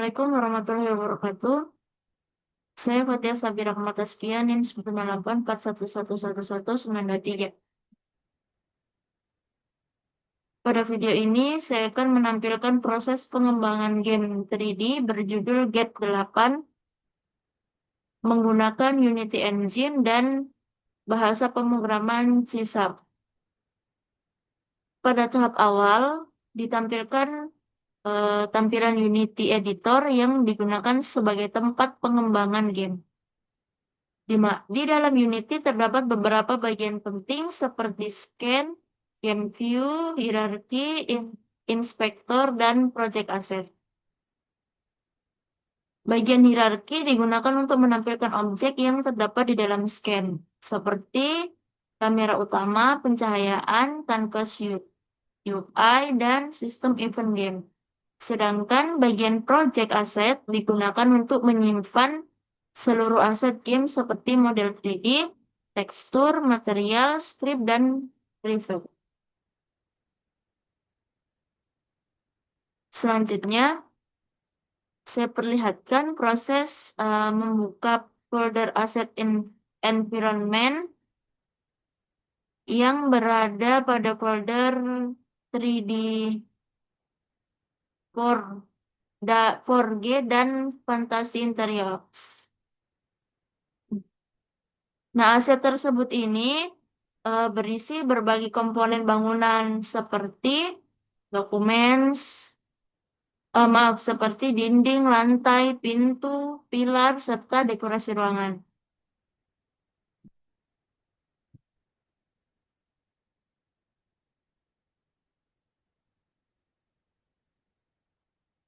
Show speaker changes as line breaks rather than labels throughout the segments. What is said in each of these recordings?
Assalamualaikum warahmatullahi wabarakatuh. Saya Fatia Sabira Kamataskia, NIM 9841111193. Pada video ini, saya akan menampilkan proses pengembangan game 3D berjudul Get 8 menggunakan Unity Engine dan bahasa pemrograman C#. Pada tahap awal, ditampilkan tampilan Unity Editor yang digunakan sebagai tempat pengembangan game. Di dalam Unity terdapat beberapa bagian penting seperti scan, game view, hierarki, inspektor, dan project asset. Bagian hierarki digunakan untuk menampilkan objek yang terdapat di dalam scan, seperti kamera utama, pencahayaan, kanvas UI, dan sistem event game. Sedangkan bagian project asset digunakan untuk menyimpan seluruh aset game seperti model 3D, tekstur, material, script, dan preview. Selanjutnya, saya perlihatkan proses membuka folder asset environment yang berada pada folder 3D 4G dan Fantasy Interiors. Nah, aset tersebut ini berisi berbagai komponen bangunan seperti documents, seperti dinding, lantai, pintu, pilar, serta dekorasi ruangan.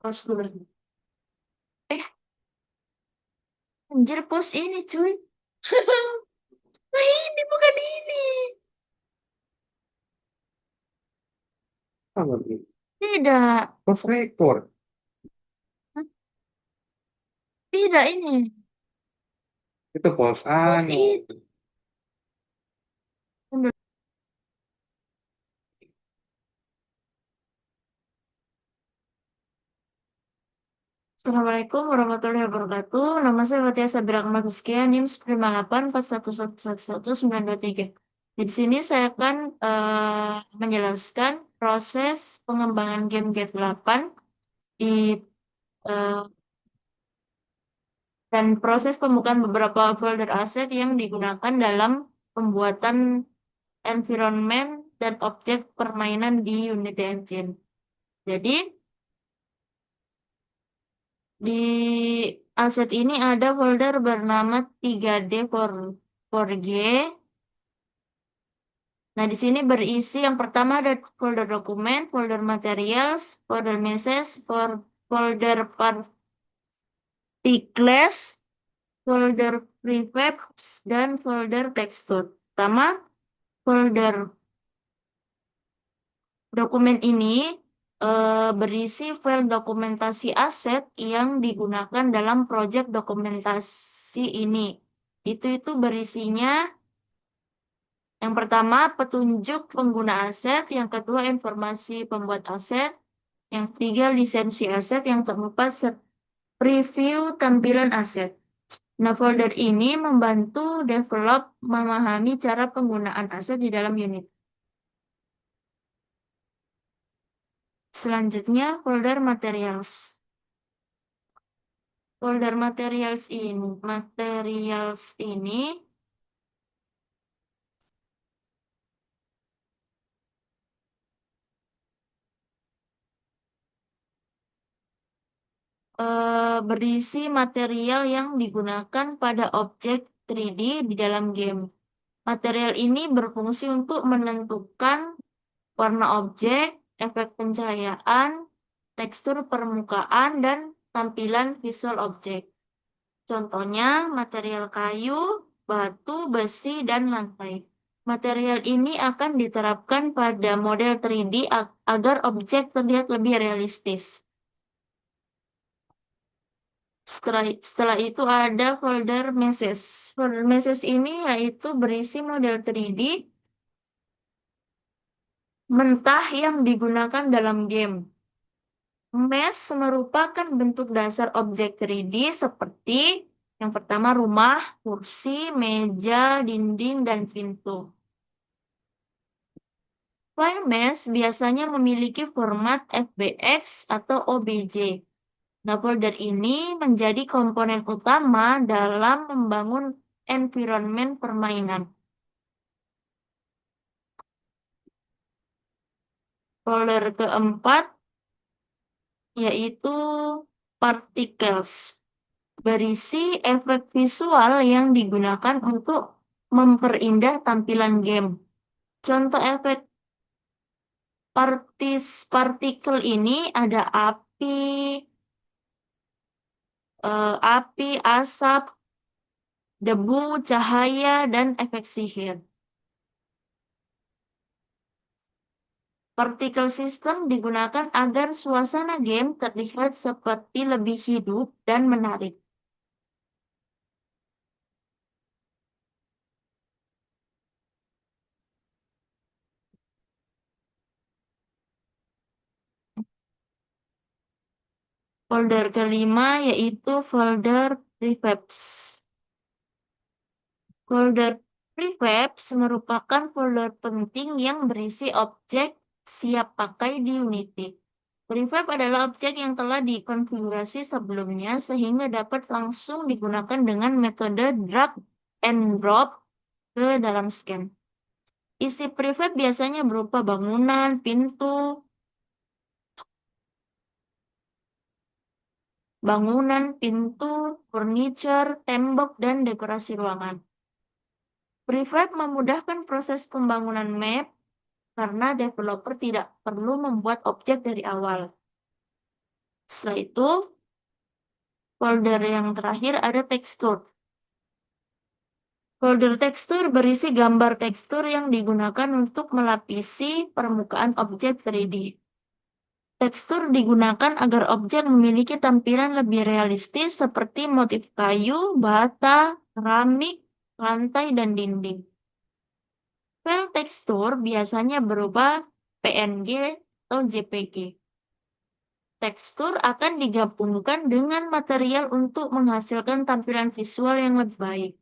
Pause dulu. Eh, anjir, pause ini, cuy. Nah, ini bukan ini.
Apa nih?
Tidak.
Off record.
Hah? Tidak ini.
Itu pause
Pause itu. Assalamualaikum warahmatullahi wabarakatuh. Nama saya Fatia Sabira Kamataskia, NIM 9841111193. Di sini saya akan menjelaskan proses pengembangan game Get 8 di eh, dan proses pembukaan beberapa folder aset yang digunakan dalam pembuatan environment dan objek permainan di Unity Engine. Jadi, di aset ini ada folder bernama 3D 4G. Nah, di sini berisi yang pertama ada folder dokumen, folder materials, folder message, folder particles, folder prefabs, dan folder tekstur. Pertama, folder dokumen ini berisi file dokumentasi aset yang digunakan dalam proyek dokumentasi ini. Itu berisinya yang pertama petunjuk pengguna aset, yang kedua informasi pembuat aset, yang ketiga lisensi aset, yang keempat preview tampilan aset. Nah, folder ini membantu develop memahami cara penggunaan aset di dalam unit. Selanjutnya, folder materials. Folder materials ini berisi material yang digunakan pada objek 3D di dalam game. Material ini berfungsi untuk menentukan warna objek, efek pencahayaan, tekstur permukaan, dan tampilan visual objek. Contohnya, material kayu, batu, besi, dan lantai. Material ini akan diterapkan pada model 3D agar objek terlihat lebih realistis. Setelah itu ada folder message. Folder message ini yaitu berisi model 3D mentah yang digunakan dalam game. Mesh merupakan bentuk dasar objek 3D seperti yang pertama rumah, kursi, meja, dinding, dan pintu. File mesh biasanya memiliki format FBX atau OBJ. Nah, folder ini menjadi komponen utama dalam membangun environment permainan. Folder keempat yaitu particles, berisi efek visual yang digunakan untuk memperindah tampilan game. Contoh efek partikel ini ada api, asap, debu, cahaya, dan efek sihir. Particle system digunakan agar suasana game terlihat seperti lebih hidup dan menarik. Folder kelima yaitu folder prefabs. Folder prefabs merupakan folder penting yang berisi objek siap pakai di Unity. Prefab adalah objek yang telah dikonfigurasi sebelumnya sehingga dapat langsung digunakan dengan metode drag and drop ke dalam scan. Isi prefab biasanya berupa bangunan, pintu, furniture, tembok, dan dekorasi ruangan. Prefab memudahkan proses pembangunan map karena developer tidak perlu membuat objek dari awal. Setelah itu, folder yang terakhir ada tekstur. Folder tekstur berisi gambar tekstur yang digunakan untuk melapisi permukaan objek 3D. Tekstur digunakan agar objek memiliki tampilan lebih realistis seperti motif kayu, bata, keramik, lantai, dan dinding. File tekstur biasanya berupa PNG atau JPG. Tekstur akan digabungkan dengan material untuk menghasilkan tampilan visual yang lebih baik.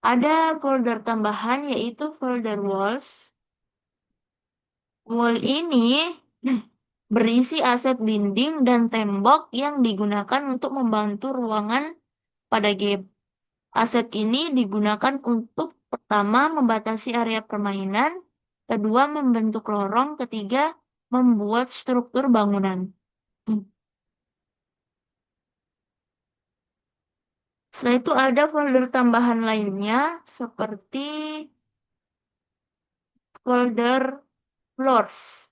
Ada folder tambahan yaitu folder walls. Wall ini berisi aset dinding dan tembok yang digunakan untuk membantu ruangan pada game. Aset ini digunakan untuk pertama membatasi area permainan, kedua membentuk lorong, ketiga membuat struktur bangunan. Setelah itu ada folder tambahan lainnya seperti folder floors.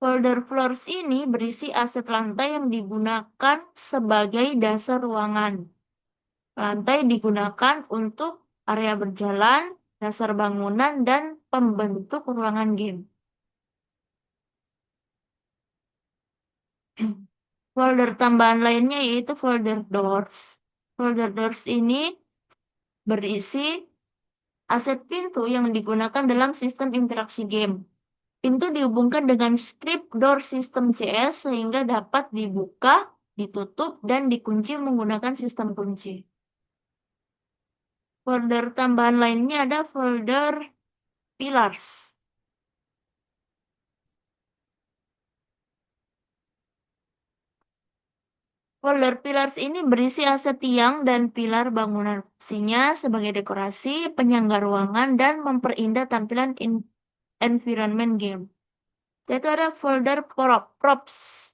Folder floors ini berisi aset lantai yang digunakan sebagai dasar ruangan. Lantai digunakan untuk area berjalan, dasar bangunan, dan pembentuk ruangan game. Folder tambahan lainnya yaitu folder doors. Folder doors ini berisi aset pintu yang digunakan dalam sistem interaksi game. Pintu dihubungkan dengan script door system CS sehingga dapat dibuka, ditutup, dan dikunci menggunakan sistem kunci. Folder tambahan lainnya ada folder pillars. Folder pillars ini berisi aset tiang dan pilar bangunan. Fungsinya sebagai dekorasi, penyangga ruangan, dan memperindah tampilan environment game. Yaitu ada folder props,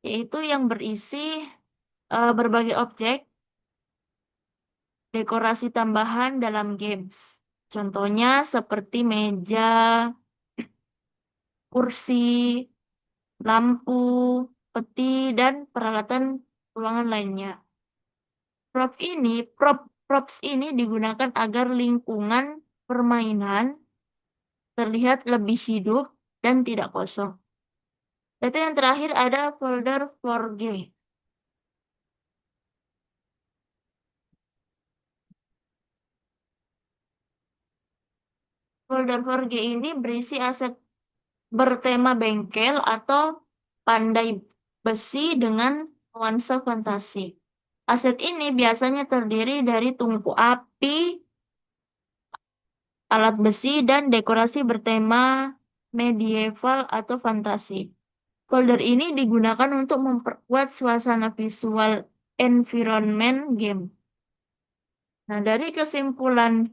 yaitu yang berisi berbagai objek dekorasi tambahan dalam games. Contohnya seperti meja, kursi, lampu, peti, dan peralatan ruangan lainnya. Props ini digunakan agar lingkungan permainan terlihat lebih hidup dan tidak kosong. Itu yang terakhir ada folder 4G. Folder 4G ini berisi aset bertema bengkel atau pandai besi dengan nuansa fantasi. Aset ini biasanya terdiri dari tungku api, alat besi, dan dekorasi bertema medieval atau fantasi. Folder ini digunakan untuk memperkuat suasana visual environment game. Nah, dari kesimpulan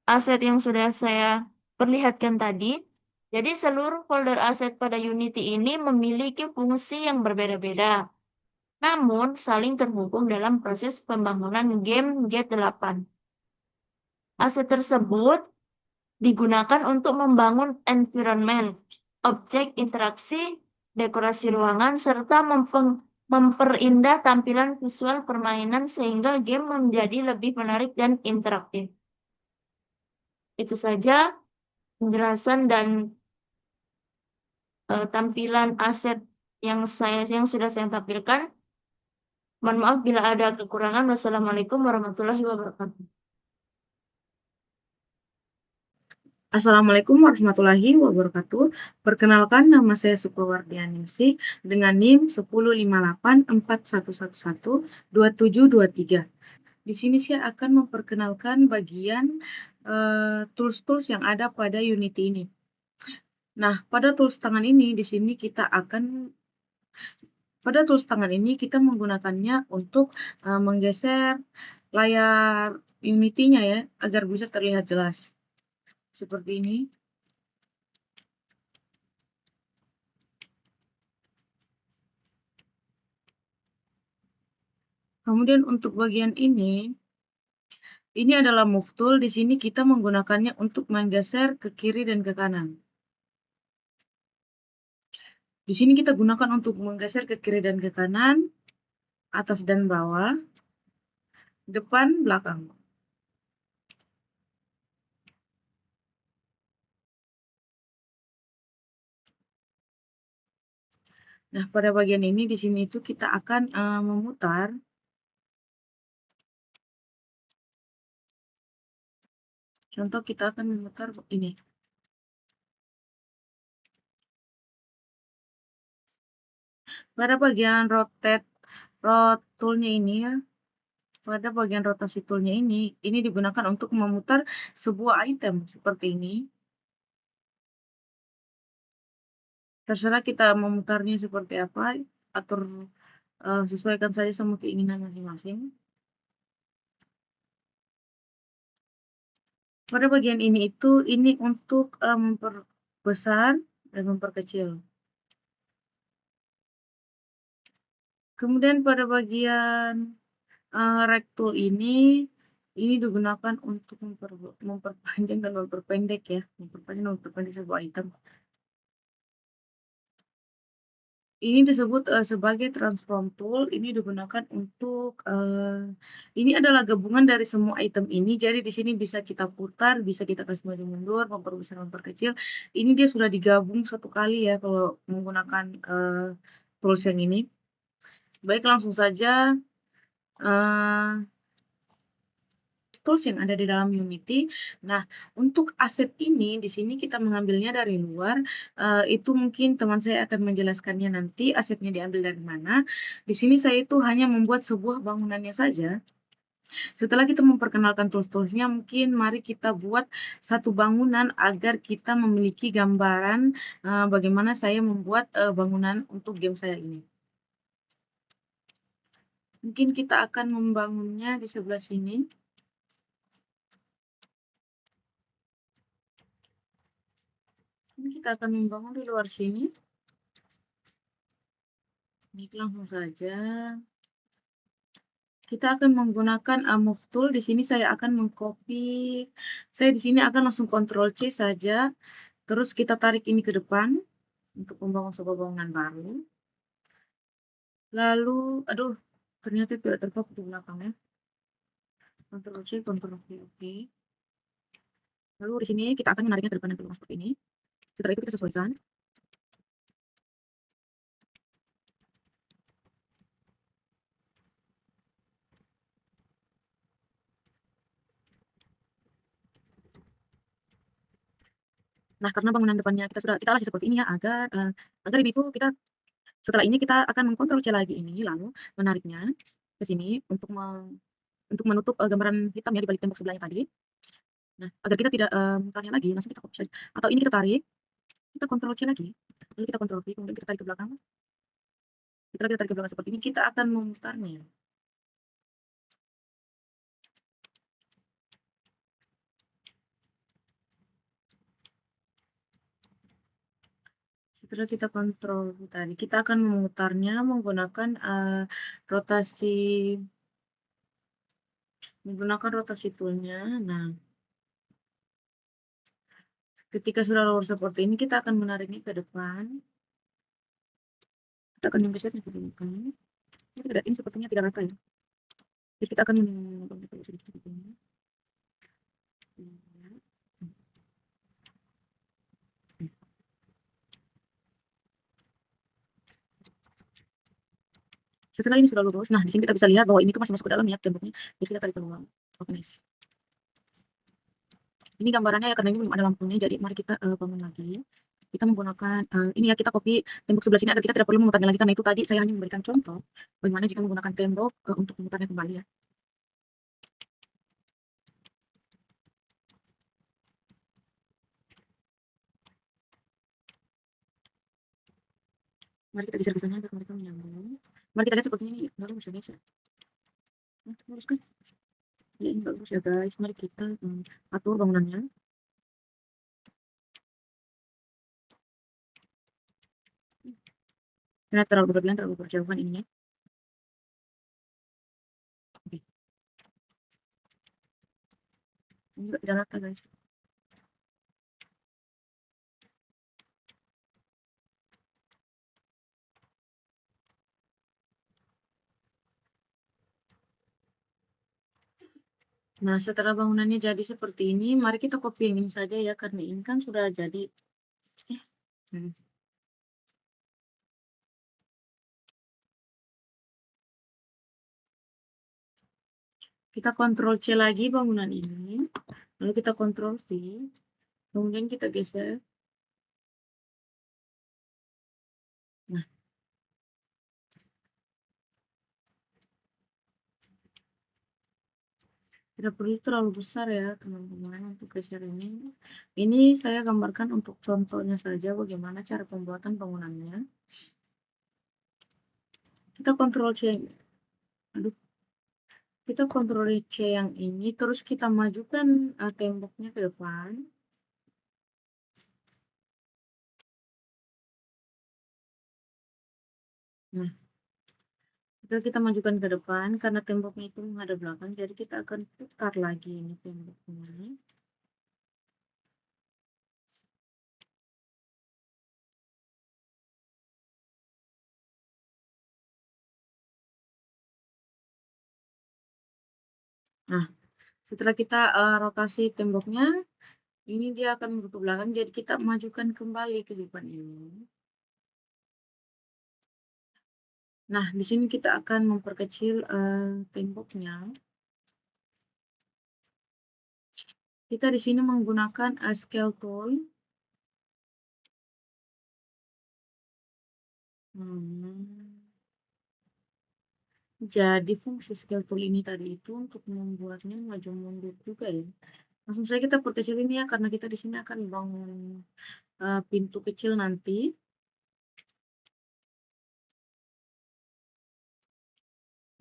aset yang sudah saya perlihatkan tadi, jadi seluruh folder aset pada Unity ini memiliki fungsi yang berbeda-beda, namun saling terhubung dalam proses pembangunan game G8. Aset tersebut digunakan untuk membangun environment, objek interaksi, dekorasi ruangan, serta memperindah tampilan visual permainan sehingga game menjadi lebih menarik dan interaktif. Itu saja penjelasan dan tampilan aset yang sudah saya tampilkan. Mohon maaf bila ada kekurangan. Wassalamualaikum warahmatullahi wabarakatuh.
Assalamualaikum warahmatullahi wabarakatuh. Perkenalkan, nama saya Sukowardianingsih dengan NIM 10584112723. Di sini saya akan memperkenalkan bagian tools-tools yang ada pada Unity ini. Nah, pada tools tangan ini di sini kita menggunakannya untuk menggeser layar Unity-nya ya agar bisa terlihat jelas. Seperti ini. Kemudian untuk bagian ini adalah move tool. Di sini kita menggunakannya untuk menggeser ke kiri dan ke kanan. Di sini kita gunakan untuk menggeser ke kiri dan ke kanan, atas dan bawah, depan, belakang. Nah, pada bagian ini di sini itu kita akan memutar. Contoh kita akan memutar ini. Pada bagian rotate toolnya ini ya, pada bagian rotasi toolnya ini digunakan untuk memutar sebuah item seperti ini. Terserah kita memutarnya seperti apa, atur sesuaikan saja sama keinginan masing-masing. Pada bagian ini untuk memperbesar dan memperkecil. Kemudian pada bagian rect tool ini digunakan untuk memperpanjang dan memperpendek ya, memperpanjang dan memperpendek sebuah item. Ini disebut sebagai transform tool. Ini digunakan untuk ini adalah gabungan dari semua item ini. Jadi di sini bisa kita putar, bisa kita kasih maju mundur, memperbesar, memperkecil. Ini dia sudah digabung satu kali ya kalau menggunakan tools yang ini. Baik, langsung saja tools yang ada di dalam Unity. Nah, untuk aset ini di sini kita mengambilnya dari luar. Itu mungkin teman saya akan menjelaskannya nanti asetnya diambil dari mana. Di sini saya itu hanya membuat sebuah bangunannya saja. Setelah kita memperkenalkan tools-toolsnya, mungkin mari kita buat satu bangunan agar kita memiliki gambaran bagaimana saya membuat bangunan untuk game saya ini. Mungkin kita akan membangunnya di sebelah sini. Ini kita akan membangun di luar sini. Baik, langsung saja. Kita akan menggunakan move tool. Di sini saya akan mengcopy. Saya di sini akan langsung Ctrl C saja. Terus kita tarik ini ke depan untuk membangun sebuah bangunan baru. Lalu, aduh, ternyata tidak terfokus di belakangnya. Ctrl C, Ctrl V, oke. Lalu di sini kita akan menariknya ke depan dan ke belakang seperti ini. Setelah itu kita sesuaikan. Nah, karena bangunan depannya kita alasi seperti ini ya, agar ini tuh setelah ini kita akan mengkontrol C lagi ini, lalu menariknya ke sini untuk menutup gambaran hitam ya di balik tembok sebelahnya tadi. Nah, agar kita tidak memutarnya lagi, langsung kita copy saja. Atau ini kita tarik, kita kontrol C lagi, lalu kita kontrol V, kemudian kita tarik ke belakang. Setelah kita tarik ke belakang seperti ini, kita akan memutarnya. Setelah kita kontrol tadi, kita akan memutarnya menggunakan rotasi toolnya. Nah, ketika sudah lower seperti ini, kita akan menariknya ke depan. Kita akan menggesernya ke belakang. Ini sepertinya tidak rata ya. Jadi kita akan sedikit seperti ini. Setelah ini sudah lurus, nah di sini kita bisa lihat bahwa ini tuh masih masuk ke dalam ya temboknya. Jadi kita tarik keluar. Oke, nice. Ini gambarannya ya, karena ini belum ada lampunya, jadi mari kita bangun lagi. Kita menggunakan ini ya, kita copy tembok sebelah sini agar kita tidak perlu memutarnya lagi, karena itu tadi saya hanya memberikan contoh bagaimana jika menggunakan tembok untuk memutarnya kembali ya. Mari kita geser ke sana agar mereka menyambung. Mari kita lihat seperti ini, nggak lurus ya guys ya. Nah, lurus kan? Ya, ini nggak lurus ya guys. Mari kita atur bangunannya. Karena terlalu berlebihan, terlalu berjauhan ininya. Oke. Ini juga tidak rata guys. Nah, setelah bangunannya jadi seperti ini, mari kita copy yang ini saja ya, karena ini kan sudah jadi. Kita kontrol C lagi bangunan ini, lalu kita kontrol V, kemudian kita geser. Nah, tidak perlu terlalu besar ya teman-teman untuk geser ini. Ini saya gambarkan untuk contohnya saja bagaimana cara pembuatan bangunannya. Kita kontrol C, kita kontrol C yang ini, terus kita majukan temboknya ke depan. Nah, kita majukan ke depan karena temboknya itu menghadap belakang, jadi kita akan putar lagi ini temboknya. Nah, setelah kita rotasi temboknya, ini dia akan ke belakang, jadi kita majukan kembali ke depan ini. Nah, di sini kita akan memperkecil temboknya. Kita di sini menggunakan scale tool. Jadi fungsi scale tool ini tadi itu untuk membuatnya maju mundur juga ya. Langsung saja kita perkecil ini ya, karena kita di sini akan bangun pintu kecil nanti.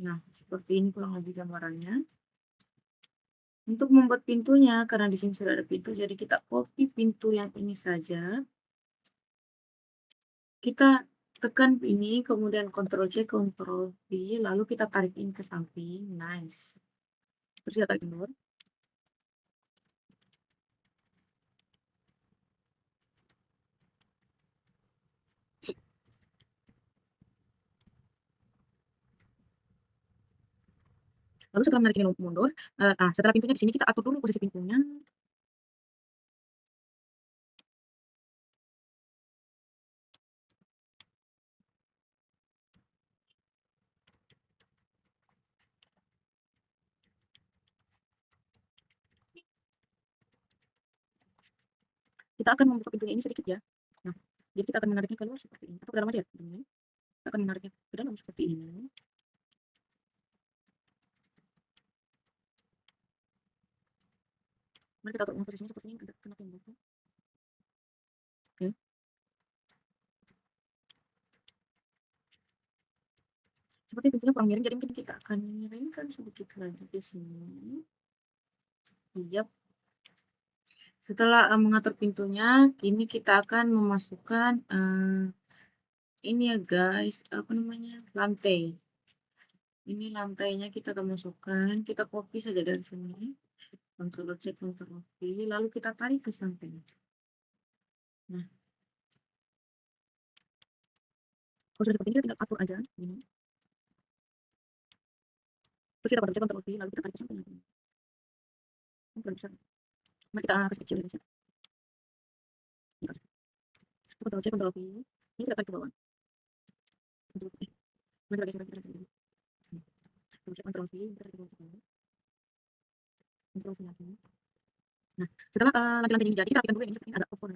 Nah, seperti ini kurang lebih gambarannya. Untuk membuat pintunya, karena di sini sudah ada pintu, jadi kita copy pintu yang ini saja. Kita tekan ini, kemudian Ctrl C, Ctrl V, lalu kita tarik ini ke samping. Nice. Terus kita tarik mundur. Lalu setelah menarik ini mundur, setelah pintunya di sini kita atur dulu posisi pintunya. kita akan membuka pintunya ini sedikit ya. Nah, jadi kita akan menariknya keluar seperti ini, atau ke dalam aja ya. Kita akan menariknya ke dalam seperti ini. Mari kita atur posisinya seperti ini, agak kena tembok. Oke. Seperti pintunya kurang miring, jadi mungkin kita akan miringkan sedikit lagi di sini. Yap. Setelah mengatur pintunya, kini kita akan memasukkan ini ya guys, apa namanya, lantai. Ini lantainya kita akan masukkan, kita copy saja dari sini. Ctrl C, Ctrl V, lalu kita tarik ke samping. Nah, kalau sudah seperti ini, kita tinggal atur aja. Ini. Terus kita Ctrl C, Ctrl V, lalu kita tarik ke samping. Kurang besar. Mari kita kasih kecil guys ya. Ctrl C, Ctrl V, ini kita tarik ke bawah. Ctrl V. Mari kita geser lagi. Ctrl C, Ctrl V, kita tarik ke bawah. Ctrl V lagi. Nah, setelah lantai-lantai ini jadi, kita rapikan dulu ini seperti ini agak kotor.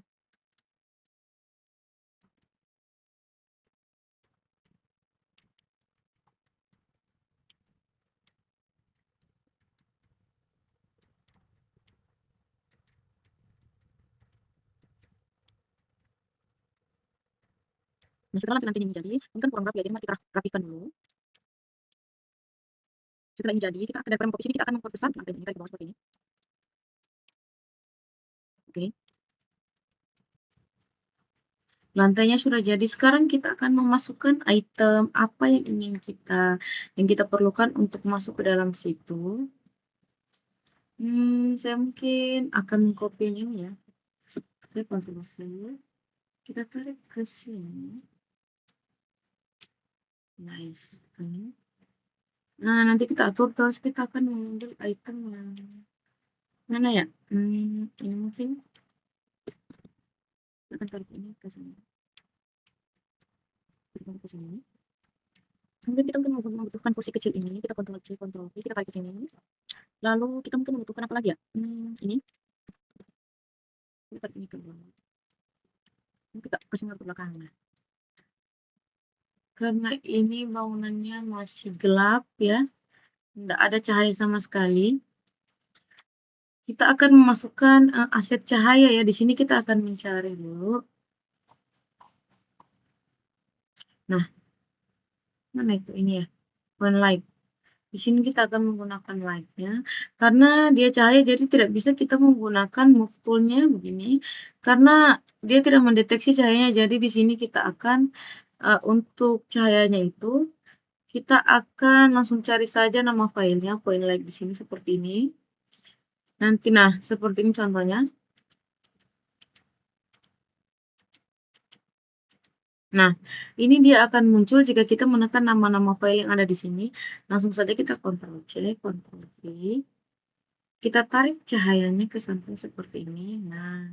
Nah, setelah lantai-lantai ini jadi, ini kan kurang rapi ya, jadi mari kita rapikan dulu. Setelah ini jadi, kita dari copy sini kita akan memperbesar lantai ini, tarik ke bawah seperti ini. Oke. Lantainya sudah jadi. Sekarang kita akan memasukkan item apa yang kita perlukan untuk masuk ke dalam situ. Saya mungkin akan copy ini ya. Saya Ctrl V. Kita tarik ke sini. Nice. Nah, nanti kita atur terus kita akan mengambil item yang mana ya? Ini mungkin kita akan tarik ini ke sini. Tarik ke sini. Kemudian kita mungkin membutuhkan kursi kecil ini, kita Ctrl C, Ctrl V, kita tarik ke sini. Lalu kita mungkin membutuhkan apa lagi ya? Ini. Kita tarik ini ke bawah. Kita kasih ke belakang. Nah. Karena ini bangunannya masih gelap ya, tidak ada cahaya sama sekali. Kita akan memasukkan aset cahaya ya. Di sini kita akan mencari dulu. Nah, mana itu? Ini ya, one light. Di sini kita akan menggunakan light-nya. Karena dia cahaya, jadi tidak bisa kita menggunakan move tool-nya begini. Karena dia tidak mendeteksi cahayanya, jadi di sini kita akan untuk cahayanya itu kita akan langsung cari saja nama filenya, point light di sini seperti ini. Nanti nah, seperti ini contohnya. Nah, ini dia akan muncul jika kita menekan nama-nama file yang ada di sini. Langsung saja kita Ctrl C, Ctrl V. Kita tarik cahayanya ke samping seperti ini. Nah,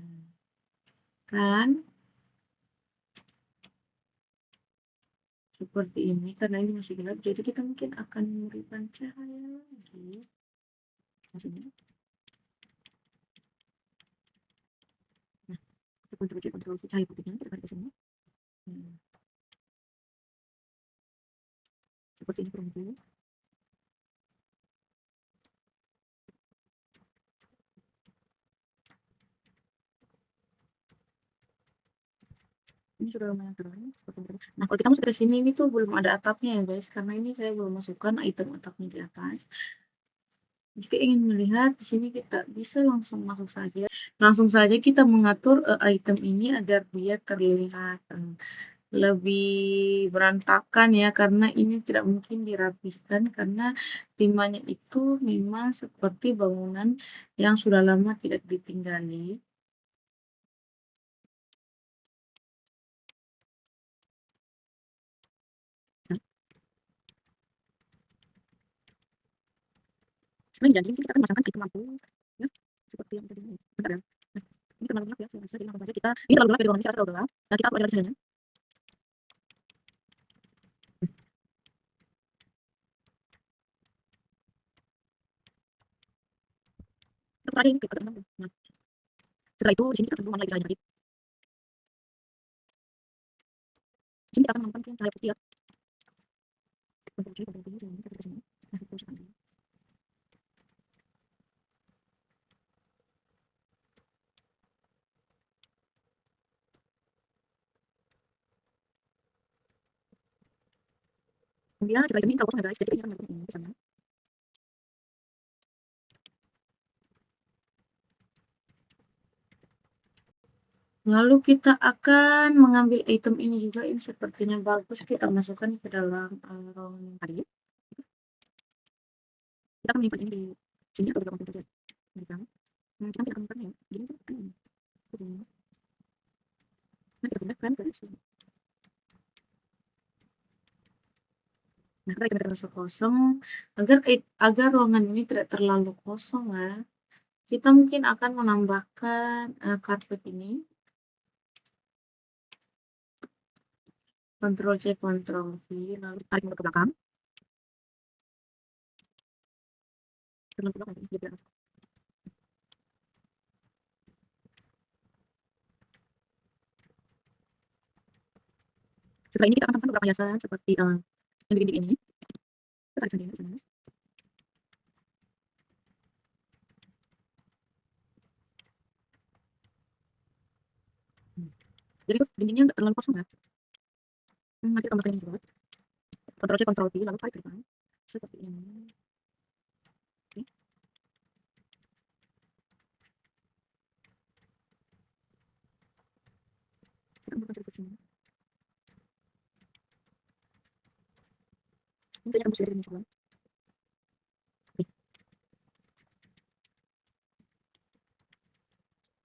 kan? Seperti ini, karena ini masih gelap, jadi kita mungkin akan memberikan cahaya lagi. Maksudnya. Nah, kita Ctrl C, Ctrl V, cahaya putihnya kita tarik ke sini. Seperti ini kurang lebih. Ini sudah lumayan terang. Nah, kalau kita masuk ke sini, ini tuh belum ada atapnya ya guys, karena ini saya belum masukkan item atapnya di atas. Jika ingin melihat, di sini kita bisa langsung masuk saja. Langsung saja kita mengatur item ini agar dia terlihat lebih berantakan ya, karena ini tidak mungkin dirapihkan karena timahnya itu memang seperti bangunan yang sudah lama tidak ditinggali. Sebenarnya jadi kita akan memasangkan item lampu ya, seperti yang tadi ini. Bentar ya. Nah, ini terlalu gelap ya, saya rasa jadi langsung saja kita, ini terlalu gelap dari ruangan ini, saya rasa terlalu gelap. Nah, kita upload lagi cahayanya. Kita terakhir kita agak enam. Nah, Setelah itu di sini kita akan lagi lagi. Di sini kita akan menambahkan cahaya putih ya. Kemudian setelah itu kita kosong ya guys, jadi kita akan melakukan ini ke sana. Lalu kita akan mengambil item ini juga, ini sepertinya bagus, kita masukkan ke dalam ruangan yang tadi. Kita akan menyimpan ini di sini atau di komputer saja. Di sana. Kita tidak akan menyimpannya ya. Gini tuh kan ini. Begini. Nah, kita pindahkan ke sini. Nah, kita terasa kosong. Agar ruangan ini tidak terlalu kosong ya. Kita mungkin akan menambahkan karpet ini. Ctrl C, Ctrl V, lalu tarik mundur ke belakang. Terlalu ke belakang, jadi tidak. Setelah ini kita akan tambahkan beberapa hiasan seperti yang di dinding ini. Kita tarik saja ke sana. Jadi itu dindingnya nggak terlalu kosong ya. Nanti tambahkan ini juga. Ctrl C, Ctrl V, lalu tarik ke depan. Seperti ini. Oke. Kita tambahkan sedikit sini. Ini kayaknya tembus dari sebelah. Oke.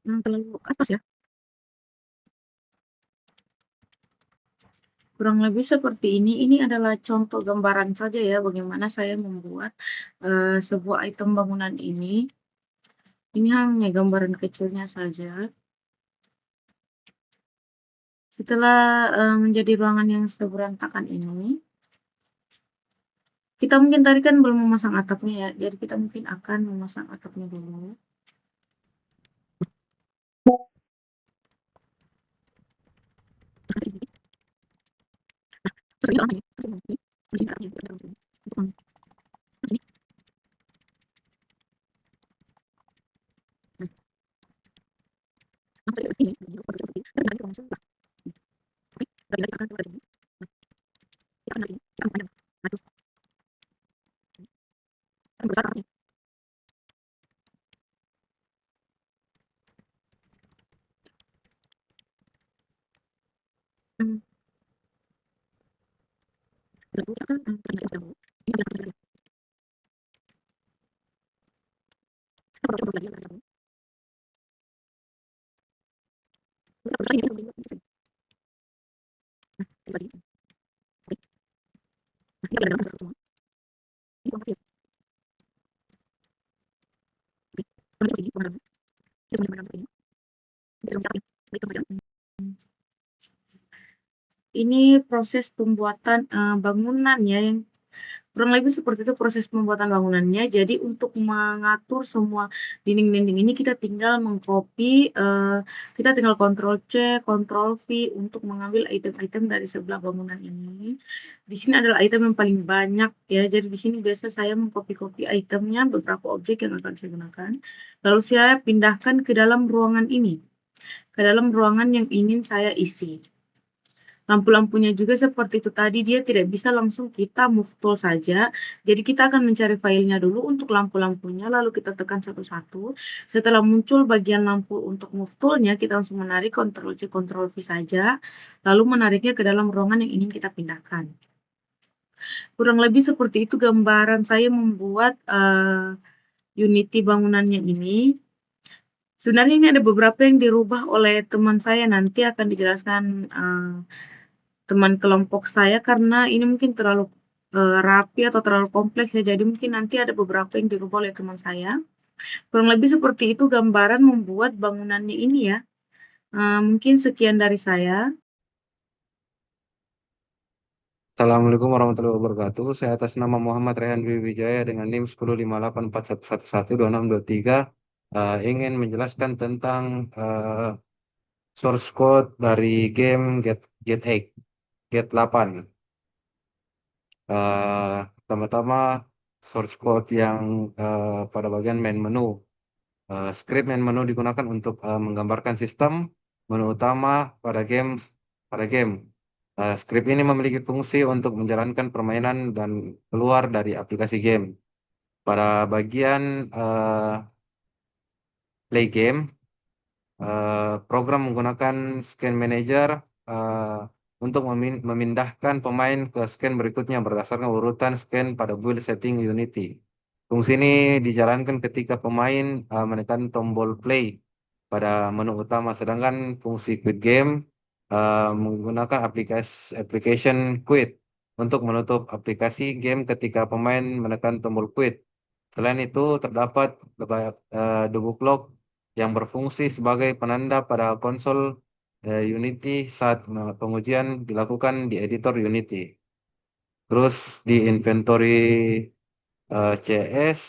Terlalu ke atas ya. Kurang lebih seperti ini. Ini adalah contoh gambaran saja ya, bagaimana saya membuat sebuah item bangunan ini. Ini hanya gambaran kecilnya saja. Setelah menjadi ruangan yang seberantakan ini, kita mungkin tadi kan belum memasang atapnya ya, jadi kita mungkin akan memasang atapnya dulu. Ini proses pembuatan bangunan ya, yang kurang lebih seperti itu proses pembuatan bangunannya. Jadi untuk mengatur semua dinding-dinding ini kita tinggal mengcopy, kita tinggal Ctrl C, Ctrl V untuk mengambil item-item dari sebelah bangunan ini. Di sini adalah item yang paling banyak ya. Jadi di sini biasa saya mengcopy-copy itemnya, beberapa objek yang akan saya gunakan. Lalu saya pindahkan ke dalam ruangan ini, ke dalam ruangan yang ingin saya isi. Lampu-lampunya juga seperti itu tadi, dia tidak bisa langsung kita move tool saja. Jadi kita akan mencari filenya dulu untuk lampu-lampunya, lalu kita tekan satu-satu. Setelah muncul bagian lampu untuk move toolnya, kita langsung menarik Ctrl C, Ctrl V saja, lalu menariknya ke dalam ruangan yang ingin kita pindahkan. Kurang lebih seperti itu gambaran saya membuat Unity bangunannya ini. Sebenarnya ini ada beberapa yang dirubah oleh teman saya, nanti akan dijelaskan teman kelompok saya karena ini mungkin terlalu rapi atau terlalu kompleks ya, jadi mungkin nanti ada beberapa yang dirubah oleh teman saya. Kurang lebih seperti itu gambaran membuat bangunannya ini ya. Mungkin sekian dari saya.
Assalamualaikum warahmatullahi wabarakatuh. Saya atas nama Muhammad Rehan Wijaya dengan NIM 105841112623 ingin menjelaskan tentang source code dari game Get 8, Get 8. Pertama-tama source code yang pada bagian main menu. Script main menu digunakan untuk menggambarkan sistem menu utama pada game. Script ini memiliki fungsi untuk menjalankan permainan dan keluar dari aplikasi game. Pada bagian play game, program menggunakan scan manager eh, untuk memindahkan pemain ke scan berikutnya berdasarkan urutan scan pada build setting Unity. Fungsi ini dijalankan ketika pemain menekan tombol play pada menu utama, sedangkan fungsi quit game menggunakan application quit untuk menutup aplikasi game ketika pemain menekan tombol quit. Selain itu, terdapat debug log yang berfungsi sebagai penanda pada konsol Unity saat pengujian dilakukan di editor Unity. Terus di inventory CS,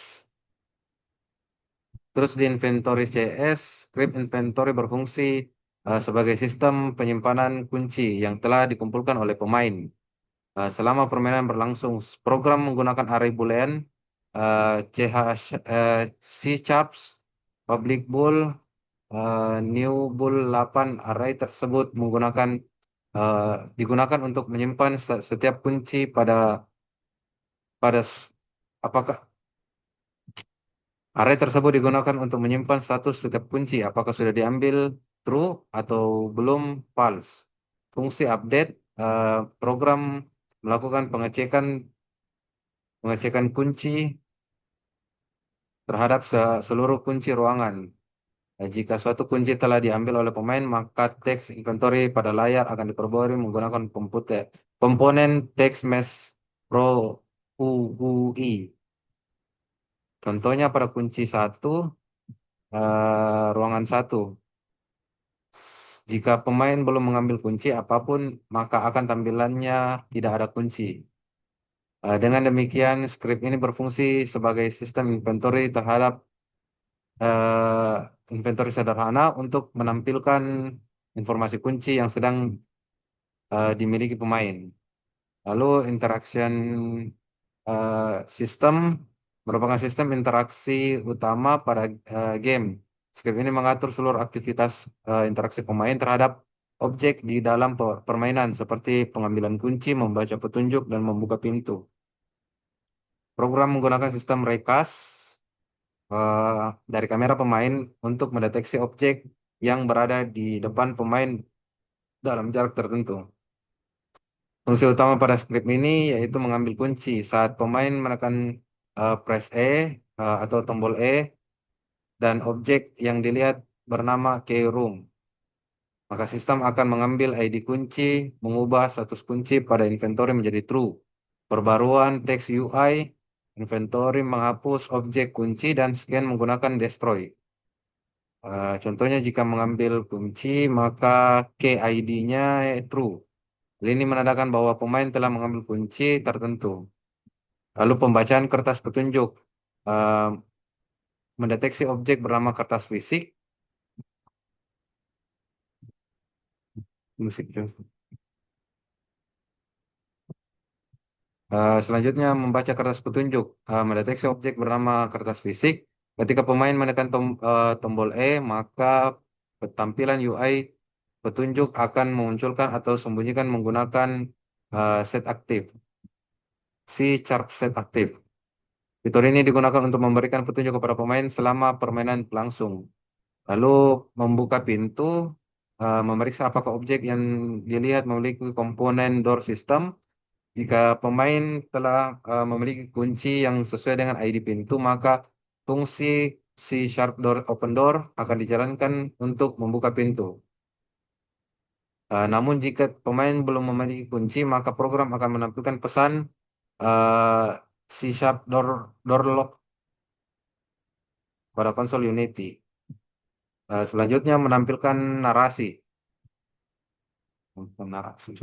script inventory berfungsi sebagai sistem penyimpanan kunci yang telah dikumpulkan oleh pemain. Selama permainan berlangsung, program menggunakan array boolean C sharps public bool new bool 8 array tersebut eh, digunakan untuk menyimpan setiap kunci pada apakah array tersebut digunakan untuk menyimpan status setiap kunci apakah sudah diambil true atau belum false. Fungsi update program melakukan pengecekan kunci terhadap seluruh kunci ruangan. Jika suatu kunci telah diambil oleh pemain, maka teks inventory pada layar akan diperbarui menggunakan komponen text mesh pro UI. Contohnya pada kunci satu, ruangan satu. Jika pemain belum mengambil kunci apapun, maka akan tampilannya tidak ada kunci. Dengan demikian, script ini berfungsi sebagai sistem eh, inventory sederhana untuk menampilkan informasi kunci yang sedang dimiliki pemain. Lalu interaction system merupakan sistem interaksi utama pada game. Script ini mengatur seluruh aktivitas interaksi pemain terhadap objek di dalam permainan seperti pengambilan kunci, membaca petunjuk, dan membuka pintu. Program menggunakan sistem rekas eh, dari kamera pemain untuk mendeteksi objek yang berada di depan pemain dalam jarak tertentu. Fungsi utama pada script ini yaitu mengambil kunci saat pemain menekan press atau tombol E dan objek yang dilihat bernama key room. Maka sistem akan mengambil ID kunci, mengubah status kunci pada inventory menjadi true. Perbaruan teks UI, inventory menghapus objek kunci dan scan menggunakan destroy. Contohnya jika mengambil kunci maka key ID-nya true. Hal ini menandakan bahwa pemain telah mengambil kunci tertentu. Lalu pembacaan kertas petunjuk eh, mendeteksi objek bernama kertas fisik. Selanjutnya membaca kertas petunjuk mendeteksi objek bernama kertas fisik. Ketika pemain menekan tombol E, maka tampilan UI petunjuk akan memunculkan atau sembunyikan menggunakan set aktif. C sharp set aktif. Fitur ini digunakan untuk memberikan petunjuk kepada pemain selama permainan berlangsung. Lalu membuka pintu, memeriksa apakah objek yang dilihat memiliki komponen door system. Jika pemain telah memiliki kunci yang sesuai dengan ID pintu, maka fungsi C sharp door open door akan dijalankan untuk membuka pintu. Namun jika pemain belum memiliki kunci, maka program akan menampilkan pesan eh, C sharp door lock pada konsol Unity. Selanjutnya menampilkan narasi. Narasi.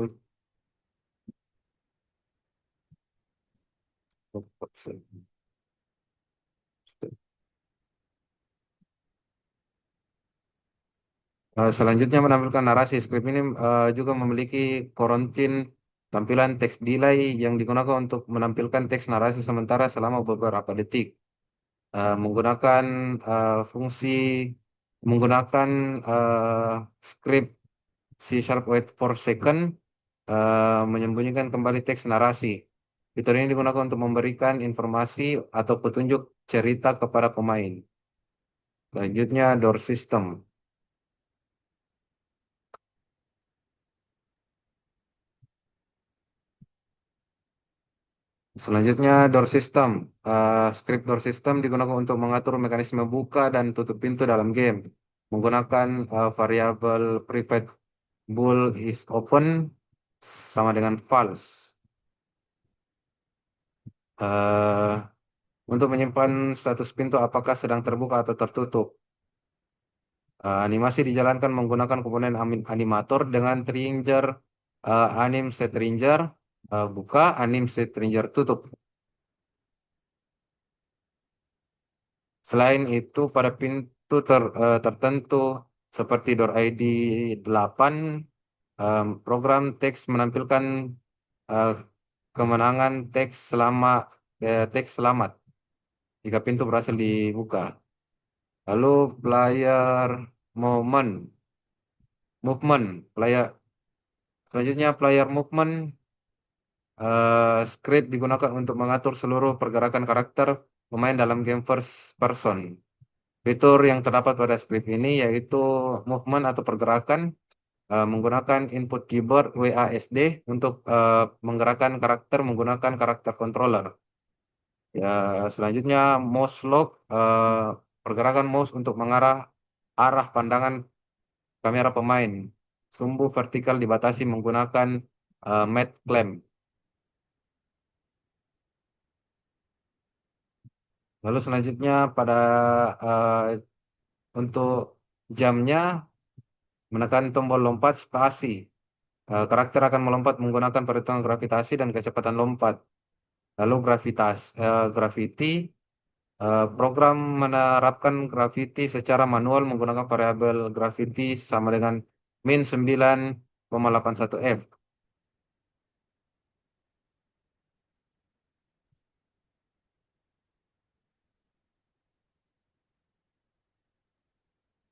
Selanjutnya menampilkan narasi. Skrip ini juga memiliki korontin tampilan teks delay yang digunakan untuk menampilkan teks narasi sementara selama beberapa detik. Menggunakan fungsi menggunakan script C# wait for second menyembunyikan kembali teks narasi. Fitur ini digunakan untuk memberikan informasi atau petunjuk cerita kepada pemain. Selanjutnya door system. Selanjutnya door system. Script door system digunakan untuk mengatur mekanisme buka dan tutup pintu dalam game. Menggunakan variabel private bool is open sama dengan false. eh untuk menyimpan status pintu apakah sedang terbuka atau tertutup. Animasi dijalankan menggunakan komponen animator dengan trigger anim set trigger buka, anim set trigger tutup. Selain itu pada pintu tertentu seperti door ID 8, program teks menampilkan eh, kemenangan teks selamat jika pintu berhasil dibuka. Lalu player movement, selanjutnya player movement, script digunakan untuk mengatur seluruh pergerakan karakter pemain dalam game first person. Fitur yang terdapat pada script ini yaitu movement atau pergerakan menggunakan input keyboard WASD untuk menggerakkan karakter menggunakan karakter controller. Ya, selanjutnya mouse lock, pergerakan mouse untuk mengarah arah pandangan kamera pemain. Sumbu vertikal dibatasi menggunakan mat clamp. Lalu selanjutnya pada untuk jamnya menekan tombol lompat spasi. Karakter akan melompat menggunakan perhitungan gravitasi dan kecepatan lompat. Lalu gravity, program menerapkan gravity secara manual menggunakan variabel gravity sama dengan min 9,81 F.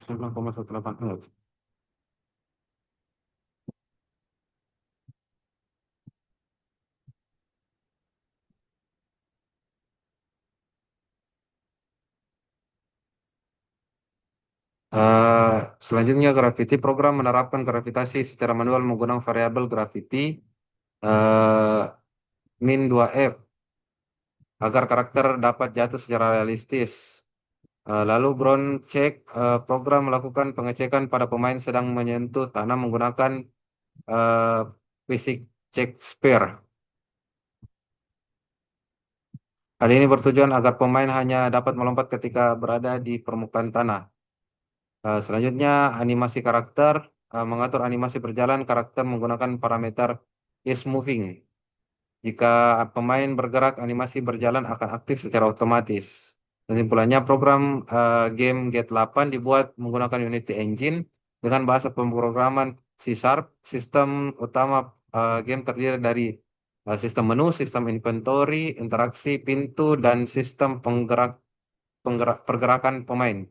Sembilan koma satu delapan F. Eh, Selanjutnya gravity, program menerapkan gravitasi secara manual menggunakan variabel gravity eh, min 2F agar karakter dapat jatuh secara realistis. Lalu ground check, program melakukan pengecekan pada pemain sedang menyentuh tanah menggunakan eh, basic check spare. Hal ini bertujuan agar pemain hanya dapat melompat ketika berada di permukaan tanah. Selanjutnya animasi karakter, mengatur animasi berjalan karakter menggunakan parameter is moving. Jika pemain bergerak, animasi berjalan akan aktif secara otomatis. Kesimpulannya, program game G8 dibuat menggunakan Unity Engine dengan bahasa pemrograman C#. Sistem utama game terdiri dari sistem menu, sistem inventory, interaksi pintu, dan sistem pergerakan pemain.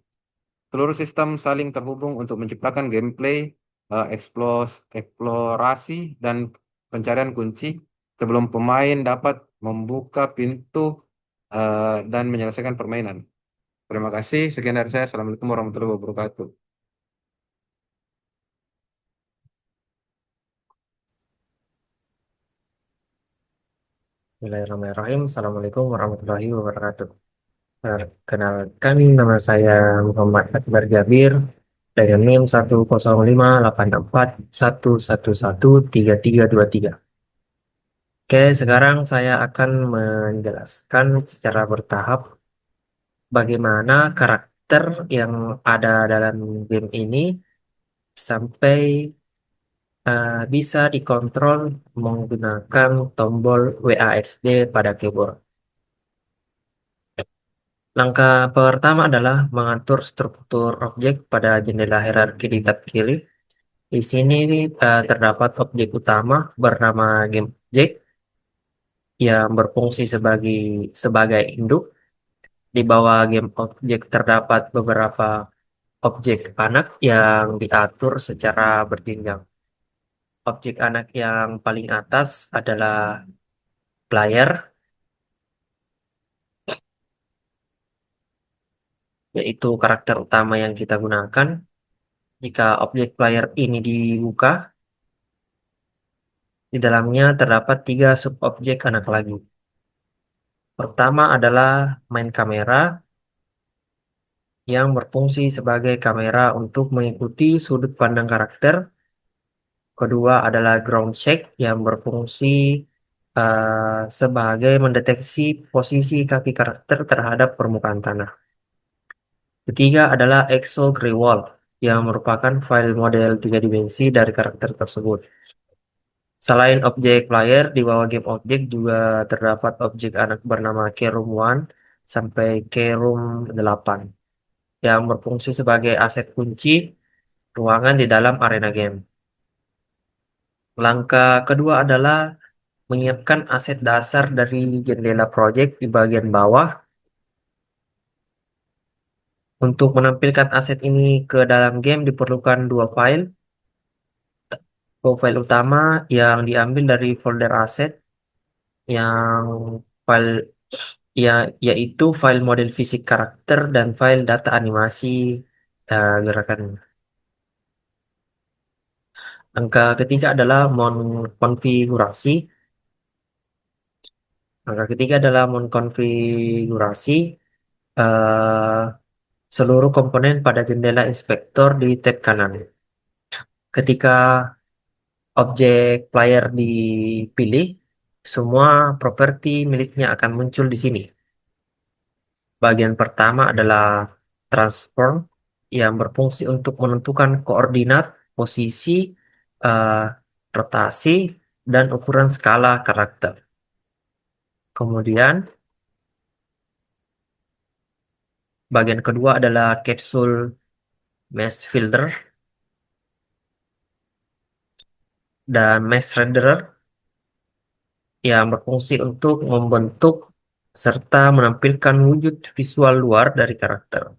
Seluruh sistem saling terhubung untuk menciptakan gameplay, eksplorasi, dan pencarian kunci sebelum pemain dapat membuka pintu dan menyelesaikan permainan. Terima kasih. Sekian dari saya. Assalamualaikum warahmatullahi wabarakatuh.
Bismillahirrahmanirrahim. Assalamualaikum warahmatullahi wabarakatuh. Perkenalkan, nama saya Muhammad Akbar Jabir dengan NIM 1058411113323. Oke, sekarang saya akan menjelaskan secara bertahap bagaimana karakter yang ada dalam game ini sampai bisa dikontrol menggunakan tombol WASD pada keyboard. Langkah pertama adalah mengatur struktur objek pada jendela hierarki di tab kiri. Di sini terdapat objek utama bernama GameObject yang berfungsi sebagai induk. Di bawah GameObject terdapat beberapa objek anak yang diatur secara berjenjang. Objek anak yang paling atas adalah player, yaitu karakter utama yang kita gunakan. Jika objek player ini dibuka, di dalamnya terdapat 3 subobjek anak lagi. Pertama adalah main kamera yang berfungsi sebagai kamera untuk mengikuti sudut pandang karakter. Kedua adalah ground check yang berfungsi sebagai mendeteksi posisi kaki karakter terhadap permukaan tanah. Ketiga adalah exo gray wall yang merupakan file model 3 dimensi dari karakter tersebut. Selain objek player, di bawah game object juga terdapat objek anak bernama Keyroom 1 sampai Keyroom 8 yang berfungsi sebagai aset kunci ruangan di dalam arena game. Langkah kedua adalah menyiapkan aset dasar dari jendela project di bagian bawah. Untuk menampilkan aset ini ke dalam game diperlukan 2 file. File utama yang diambil dari folder aset yang file yaitu file model fisik karakter dan file data animasi gerakan. Angka ketiga adalah konfigurasi. Angka ketiga adalah konfigurasi seluruh komponen pada jendela inspektor di tab kanan. Ketika objek player dipilih, semua properti miliknya akan muncul di sini. Bagian pertama adalah transform yang berfungsi untuk menentukan koordinat, posisi, eh, rotasi, dan ukuran skala karakter. Kemudian bagian kedua adalah capsule mesh filter dan mesh renderer yang berfungsi untuk membentuk serta menampilkan wujud visual luar dari karakter.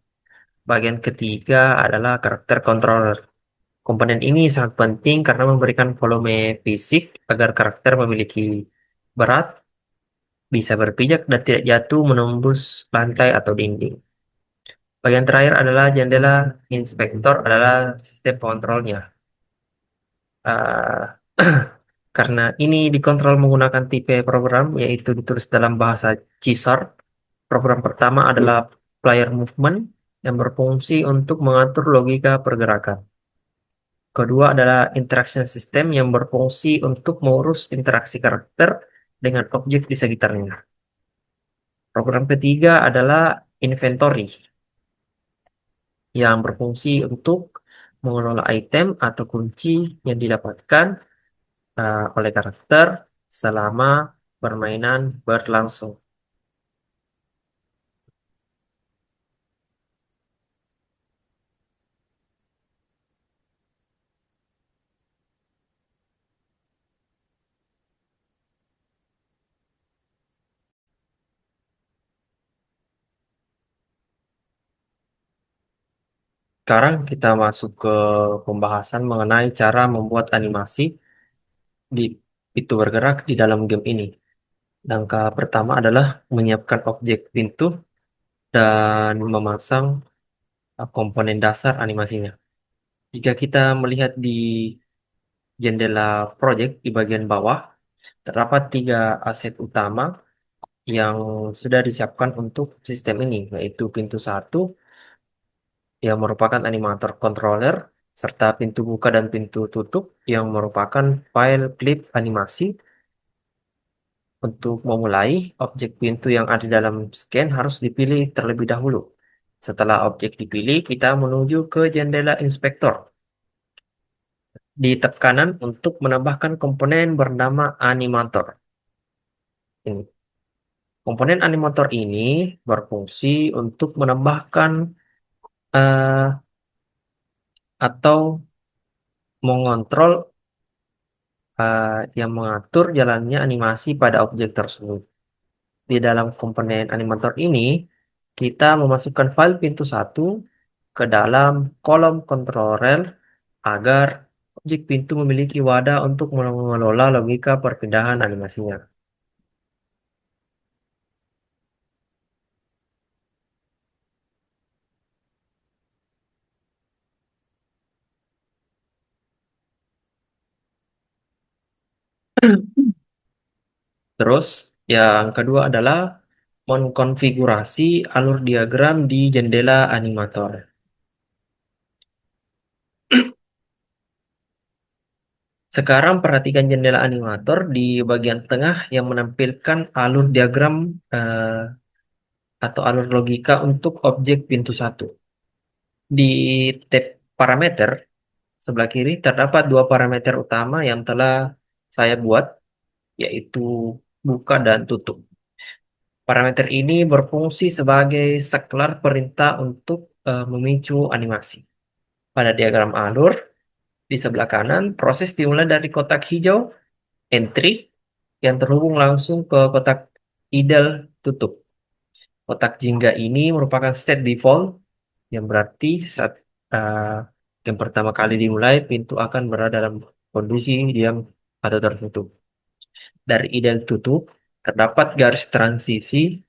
Bagian ketiga adalah karakter controller. Komponen ini sangat penting karena memberikan volume fisik agar karakter memiliki berat, bisa berpijak, dan tidak jatuh menembus lantai atau dinding. Bagian terakhir adalah jendela inspektor adalah sistem kontrolnya. Uh, karena ini dikontrol menggunakan tipe program, yaitu ditulis dalam bahasa C#. Program pertama adalah player movement yang berfungsi untuk mengatur logika pergerakan. Kedua adalah interaction system yang berfungsi untuk mengurus interaksi karakter dengan objek di sekitarnya. Program ketiga adalah inventory yang berfungsi untuk mengelola item atau kunci yang didapatkan oleh karakter selama permainan berlangsung. Sekarang kita masuk ke pembahasan mengenai cara membuat animasi di itu bergerak di dalam game ini. Langkah pertama adalah menyiapkan objek pintu dan memasang komponen dasar animasinya. Jika kita melihat di jendela project di bagian bawah, terdapat 3 aset utama yang sudah disiapkan untuk sistem ini, yaitu pintu 1 yang merupakan animator controller, serta pintu buka dan pintu tutup yang merupakan file klip animasi. Untuk memulai, objek pintu yang ada dalam scan harus dipilih terlebih dahulu. Setelah objek dipilih, kita menuju ke jendela inspektor. Di tab kanan untuk menambahkan komponen bernama animator. Ini. Komponen animator ini berfungsi untuk menambahkan eh, atau mengontrol yang mengatur jalannya animasi pada objek tersebut. Di dalam komponen animator ini, kita memasukkan file pintu 1 ke dalam kolom controller agar objek pintu memiliki wadah untuk mengelola logika perpindahan animasinya. Terus, yang kedua adalah mengkonfigurasi alur diagram di jendela animator. Sekarang perhatikan jendela animator di bagian tengah yang menampilkan alur diagram atau alur logika untuk objek pintu 1. Di tab parameter sebelah kiri terdapat dua parameter utama yang telah saya buat, yaitu buka dan tutup. Parameter ini berfungsi sebagai saklar perintah untuk memicu animasi. Pada diagram alur, di sebelah kanan, proses dimulai dari kotak hijau, entry, yang terhubung langsung ke kotak idle, tutup. Kotak jingga ini merupakan state default, yang berarti saat uh, yang pertama kali dimulai, pintu akan berada dalam kondisi diam atau tertutup. Dari idle tutup, terdapat garis transisi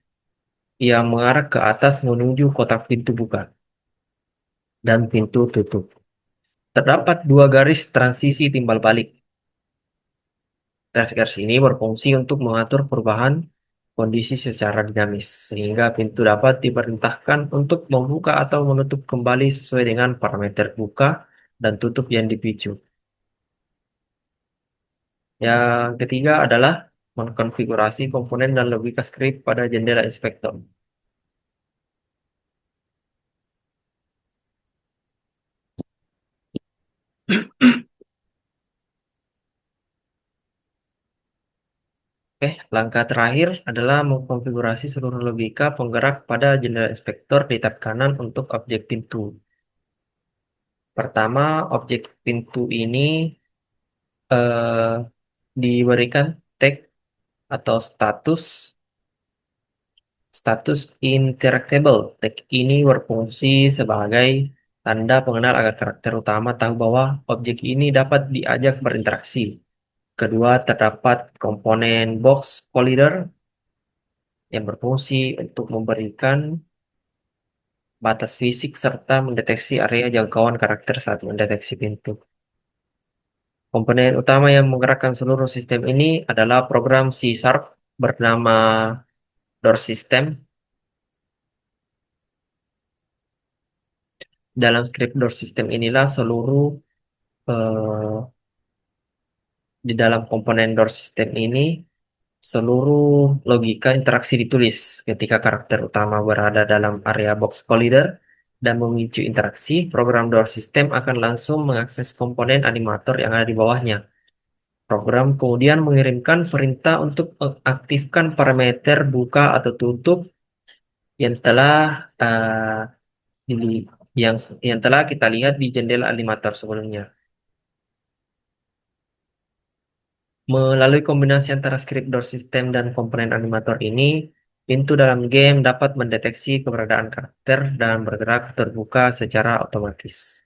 yang mengarah ke atas menuju kotak pintu buka dan pintu tutup. Terdapat dua garis transisi timbal balik. Garis-garis ini berfungsi untuk mengatur perubahan kondisi secara dinamis, sehingga pintu dapat diperintahkan untuk membuka atau menutup kembali sesuai dengan parameter buka dan tutup yang dipicu. Yang ketiga adalah mengkonfigurasi komponen dan logika script pada jendela inspektor. Oke, langkah terakhir adalah mengkonfigurasi seluruh logika penggerak pada jendela inspektor di tab kanan untuk objek pintu. Pertama, objek pintu ini eh, diberikan tag atau status interactable. Tag ini berfungsi sebagai tanda pengenal agar karakter utama tahu bahwa objek ini dapat diajak berinteraksi. Kedua, terdapat komponen box collider yang berfungsi untuk memberikan batas fisik serta mendeteksi area jangkauan karakter saat mendeteksi pintu. Komponen utama yang menggerakkan seluruh sistem ini adalah program C# bernama Door System. Dalam script Door System inilah eh, di dalam komponen Door System ini seluruh logika interaksi ditulis ketika karakter utama berada dalam area box collider dan memicu interaksi. Program Door System akan langsung mengakses komponen animator yang ada di bawahnya. Program kemudian mengirimkan perintah untuk mengaktifkan parameter buka atau tutup yang telah di- yang telah kita lihat di jendela animator sebelumnya. Melalui kombinasi antara script door system dan komponen animator ini, pintu dalam game dapat mendeteksi keberadaan karakter dan bergerak terbuka secara otomatis.